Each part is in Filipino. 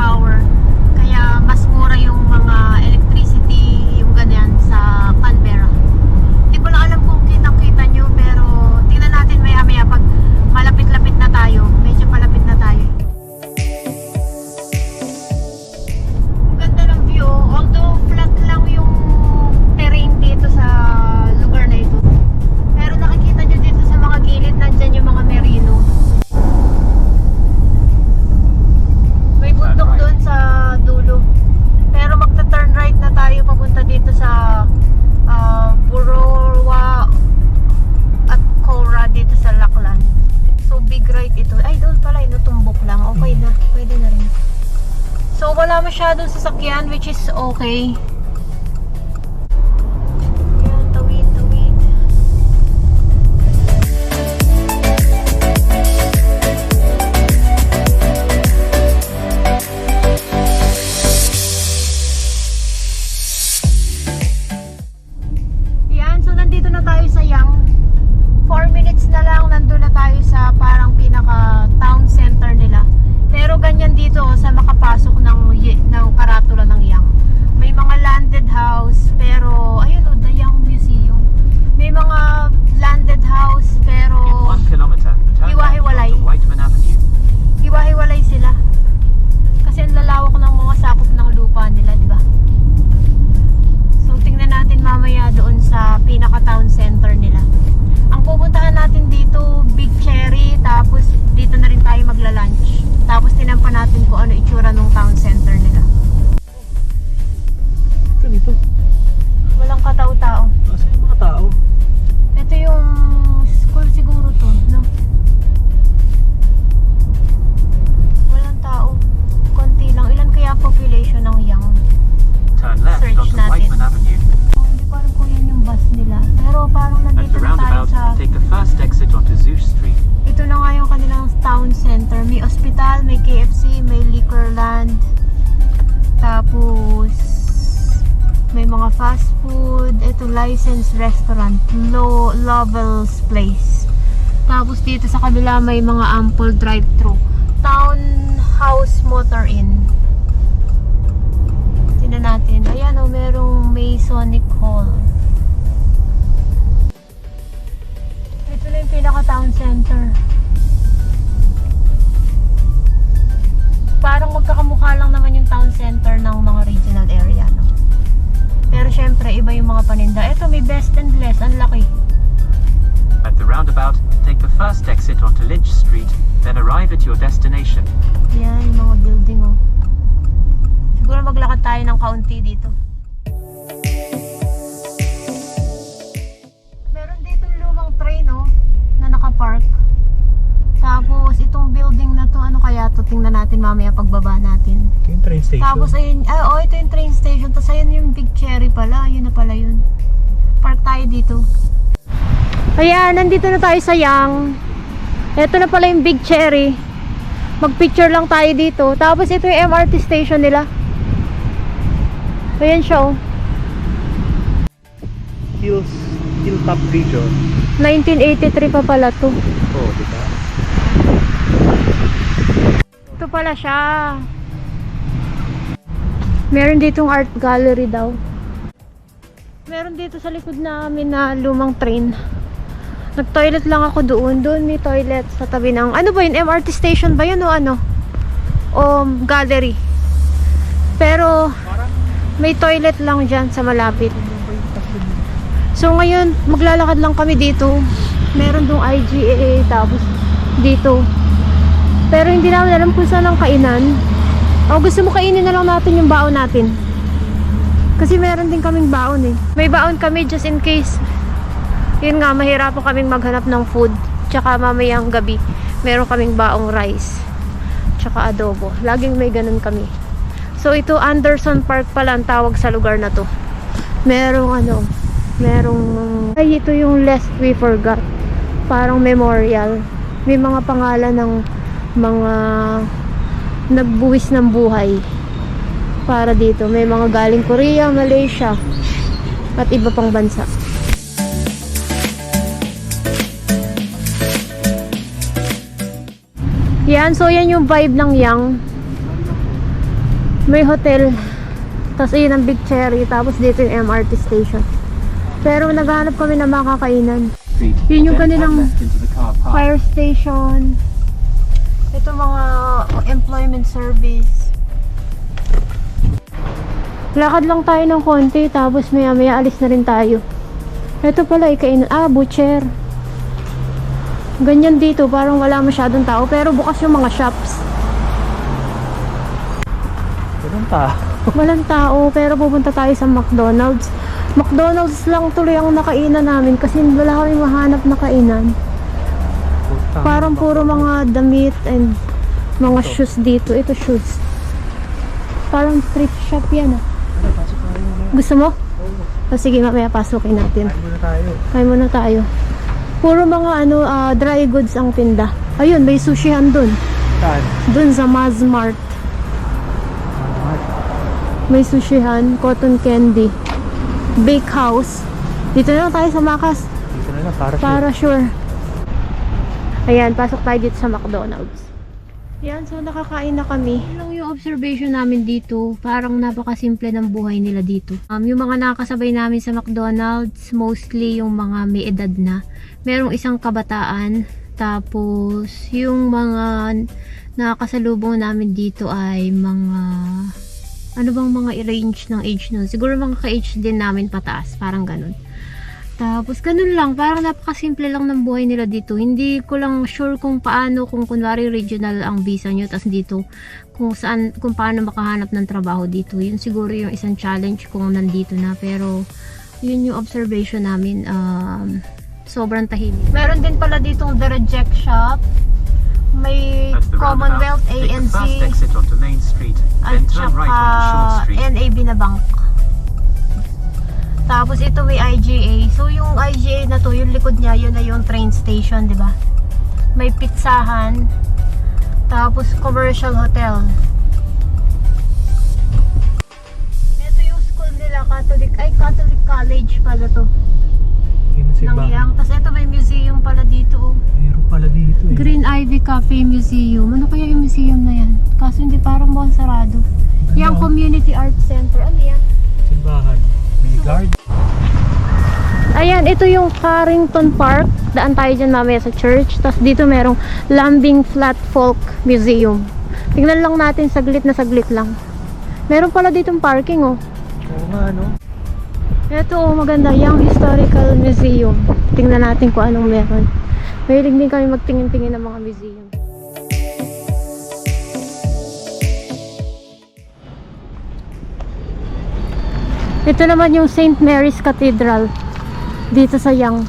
power. Kaya mas mura yung mga electricity, yung ganyan sa Canberra. Hindi ko lang alam kung kitang-kita nyo, pero tingnan natin maya-maya pag malapit-lapit na tayo. Medyo palapit na tayo. Ang ganda ng view. Although flat lang yung terrain dito sa lugar na ito. Pero nakikita nyo dito sa mga gilid, nandyan yung mga merino. May bundok doon sa dulo. Pero magta-turn right na tayo papunta dito sa Burorwa at Cora dito sa Lachlan. So big right ito. Ay doon pala, inutumbok lang. Okay na, pwede na rin. So wala masyadong sasakyan, which is okay. Ayan, tawid. Ayan, so nandito na tayo sa Yonge. 4 minutes na lang, nandun na tayo sa parang pinaka town center nila. Pero ganyan dito sa makapasok ng karatula ng Yonge. May mga landed house, pero ayun o, the Yonge Museum. May mga landed house, pero hiwa-hiwalay. Hiwa-hiwalay sila. Kasi ang lalawak ng mga sakop ng lupa nila, di ba? So tingnan natin mamaya doon sa pinaka town center nila. Ang pupuntahan natin dito, Big Cherry, tapos dito na rin tayo magla-lunch. Tapos tinampan natin kung ano itsura ng town center nila. Ito dito. Walang katao-tao. Asa yung mga tao? Ito yung school siguro to, no? Walang tao. Konti lang. Ilan kaya population ng Yonge? Turn left Search onto natin. Whiteman Avenue. Hindi ko alam kung yan yung bus nila. Pero parang At nandito the na tayo roundabout, sa... take the first exit onto Zouch Street. Ito na nga yung kanilang town center. May ospital, may KFC, may Liquorland. Tapos may mga fast food. Ito licensed restaurant, Lovell's Place. Tapos dito sa kabila may mga ample drive-thru. Townhouse Motor Inn. Tingnan natin. Ayan o, merong Masonic Hall. Ito na yung pinaka-town center. Parang magkakamukha lang naman yung town center ng mga regional area, no? Pero syempre, iba yung mga paninda. Ito, may Best and Less. Ang laki. At the roundabout, take the first exit onto Lynch Street, then arrive at your destination. Yan, yung mga building, oh. Siguro maglakad tayo ng kaunti dito. Meron dito lumang train, oh, na nakapark. Tapos, itong building na to, ano kaya to? Tingnan natin mamaya pagbaba natin. Ito yung train station. Tapos, ayun, ito yung train station. Tapos, ayun yung Big Cherry pala. Yun na pala yun. Park tayo dito. Ayan, nandito na tayo sa Yonge. Ito na pala yung Big Cherry. Mag-picture lang tayo dito. Tapos, ito yung MRT station nila. Ayan siya, oh. Hilltop Region. 1983 pa pala to. Oh, diba? Ito pala siya. Meron ditong art gallery daw. Meron dito sa likod namin na lumang train. Nag-toilet lang ako doon. Doon may toilet sa tabi ng... Ano ba yun? MRT station ba yun o ano? O gallery. Pero may toilet lang dyan sa malapit. So ngayon, maglalakad lang kami dito. Meron dong IGA, tapos dito. Pero hindi namin alam kung saan ang kainan. O gusto mo kainin na lang natin yung baon natin. Kasi meron din kaming baon eh. May baon kami just in case. Yun nga, mahirapan kaming maghanap ng food. Tsaka mamayang gabi, meron kaming baong rice. Tsaka adobo. Laging may ganun kami. So ito, Anderson Park pala ang tawag sa lugar na to. Merong ay, ito yung Lest We Forgot. Parang memorial. May mga pangalan ng mga nagbuwis ng buhay para dito. May mga galing Korea, Malaysia at iba pang bansa. Yan, so yan yung vibe ng Yonge. May hotel. Tapos ayun ang Big Cherry. Tapos dito yung MRT station. Pero naghahanap kami ng mga kakainan. Yun yung kanilang fire station. Ito mga employment service. Lakad lang tayo ng konti. Tapos maya maya alis na rin tayo. Ito pala ikainan. Butcher. Ganyan dito. Parang wala masyadong tao. Pero bukas yung mga shops. Walang tao. Walang tao, pero pupunta tayo sa McDonald's. McDonald's lang tuloy ang nakainan namin kasi wala kami mahanap na kainan. Parang puro mga damit and mga shoes dito. Ito shoes. Parang thrift shop yan. Gusto mo? Sige, mamaya pasukin natin. Kain muna tayo. Kain muna tayo. Puro mga dry goods ang tinda. Ayun, may sushihan dun. Saan? Dun sa Mazmart. May sushihan, cotton candy, bake house. Dito na lang tayo sa Macas. Dito na lang, Para sure. Ayan, pasok tayo dito sa McDonald's. Ayan, so nakakain na kami. Yun lang yung observation namin dito. Parang napakasimple ng buhay nila dito. Yung mga nakakasabay namin sa McDonald's, mostly yung mga may edad na. Merong isang kabataan. Tapos, yung mga nakakasalubong namin dito ay mga... Ano bang mga i-range ng age nun? Siguro mga ka-age din namin pataas. Parang ganun. Tapos ganun lang. Parang napakasimple lang ng buhay nila dito. Hindi ko lang sure kung paano. Kung kunwari regional ang visa nyo. Tapos dito kung paano makahanap ng trabaho dito. Yun siguro yung isang challenge kung nandito na. Pero yun yung observation namin. Sobrang tahimik. Meron din pala ditong The Reject Shop. May At the Commonwealth roundabout, take the first ANC. exit onto Main Street, At then turn right onto Short saka Street. NAB na bank. Tapos ito may IGA. So yung IGA na to, yung likod niya, yun na yung train station, di ba? May pizzahan. Tapos commercial hotel. Ito yung school nila, Catholic College pala to. Nang Yang. Tapos ito may museum pala dito. Meron pala dito eh. Green Ivy Cafe Museum. Ano kaya yung museum na yan? Kaso hindi, parang mukhang sarado. Yung Community Arts Center. Ano yan? Simbahan. May guard. Ayan, ito yung Carrington Park. Daan tayo dyan mamaya sa church. Tapos dito merong Lambing Flat Folk Museum. Tingnan lang natin, saglit na saglit lang. Meron pala ditong parking, oh. Oo nga, no? Ito, oh, maganda. Young Historical Museum. Tingnan natin kung anong meron. Mahilig din kami magtingin-tingin ng mga museum. Ito naman yung St. Mary's Cathedral. Dito sa Young.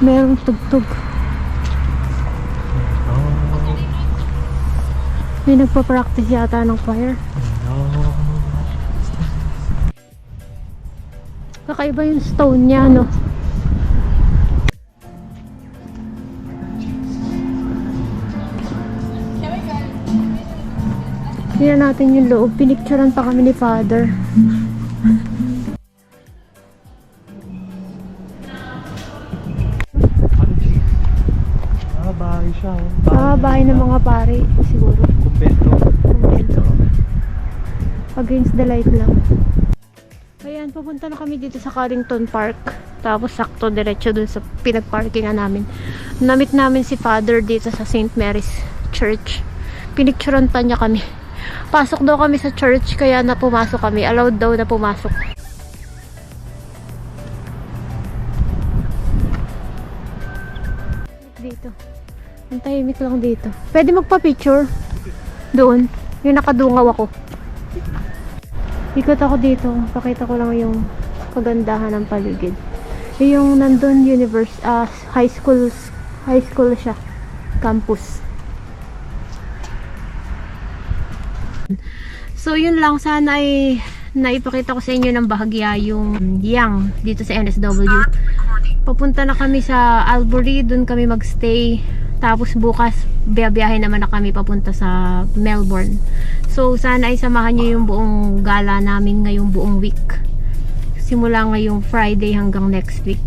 Merong tugtog. May nagpa-practice yata ng choir. Kakaiba yung stone niya, no? Tingnan natin yung loob. Pinicturean pa kami ni Father. Bahay siya. Bahay ng mga pari, siguro. Kumpento. Kumpento. Against the light lang. Ayan, pupunta na kami dito sa Carrington Park. Tapos sakto diretso dun sa pinagparkingan namin. Namit namin si Father dito sa St. Mary's Church. Pinicturean pa niya kami. Pasok daw kami sa church kaya na pumasok kami. Allowed daw na pumasok. Dito. Ang tahimik lang dito. Pwede magpa-picture doon. Yung nakadungaw ako. Ikot ako dito. Pakita ko lang yung kagandahan ng paligid. Yung nandun high school siya. Campus. So yun lang, sana ay naipakita ko sa inyo ng bahagya yung Yang dito sa NSW. Papunta na kami sa Albury, dun kami magstay. Tapos bukas biyahe naman na kami papunta sa Melbourne. So sana ay samahan nyo yung buong gala namin ngayong buong week. Simula ngayong Friday hanggang next week.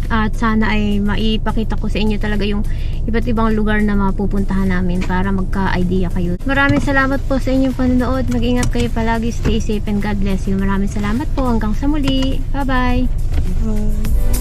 At sana ay maipakita ko sa inyo talaga yung iba't ibang lugar na mapupuntahan namin para magka-idea kayo. Maraming salamat po sa inyong panonood. Mag-ingat kayo palagi. Stay safe and God bless you. Maraming salamat po. Hanggang sa muli. Bye-bye. Bye.